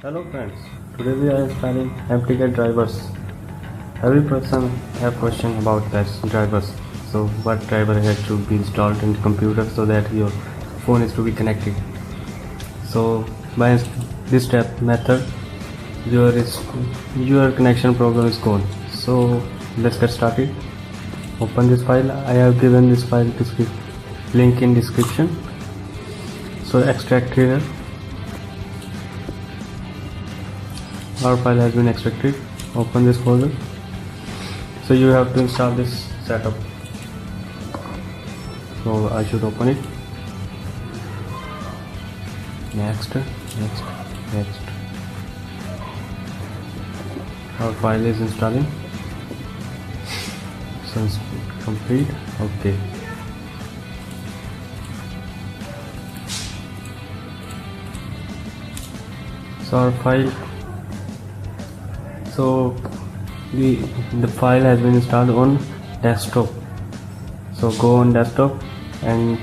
Hello friends, today we are installing AppTicket drivers. Every person have question about that drivers. So what driver has to be installed in the computer so that your phone is to be connected. So by this step method your connection problem is gone. So let's get started. Open this file. I have given this file link in description. So extract here. Our file has been extracted. Open this folder. So you have to install this setup. So I should open it. Next. Our file is installing. So it's complete. Okay. So our file. So the file has been installed on desktop. So go on desktop and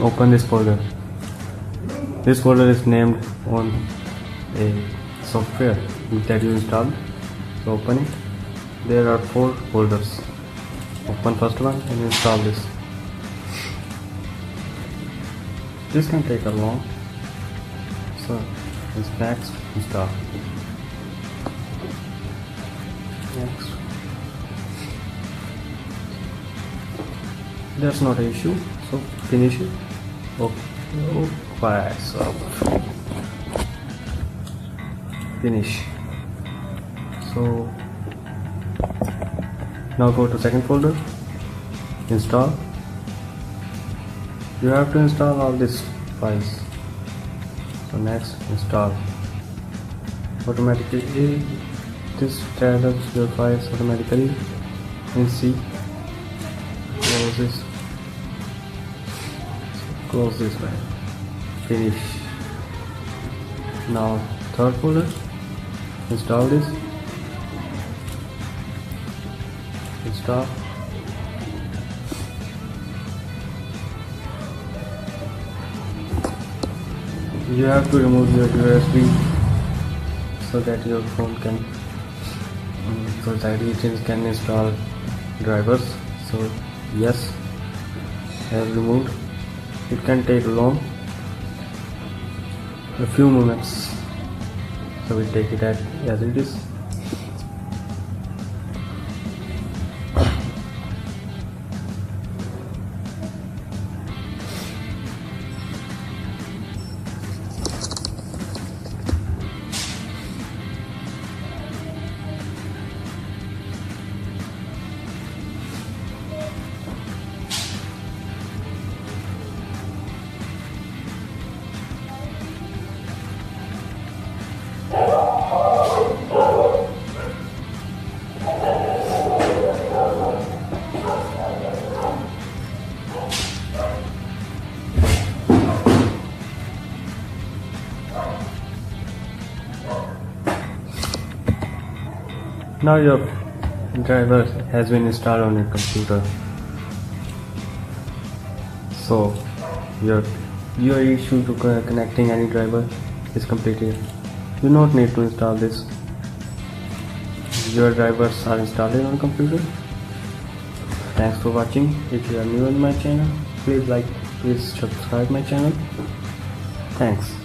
open this folder. This folder is named on a software that you installed. So open it. There are 4 folders. Open first one and install this. This can take a long. So next install. Next. That's not an issue, so finish it. Okay, so finish. So now go to second folder, install. You have to install all these files. So next, install. Automatically this traps your files automatically in C. Close this file. Finish. Now third folder, install this. Install. You have to remove your USB so that your phone can so that it can install drivers. So yes, I have removed. It can take long, a few moments, so we take it as it is. Now your driver has been installed on your computer. So your issue to connecting any driver is completed. You don't need to install this. Your drivers are installed on computer. Thanks for watching. If you are new on my channel, please subscribe my channel. Thanks.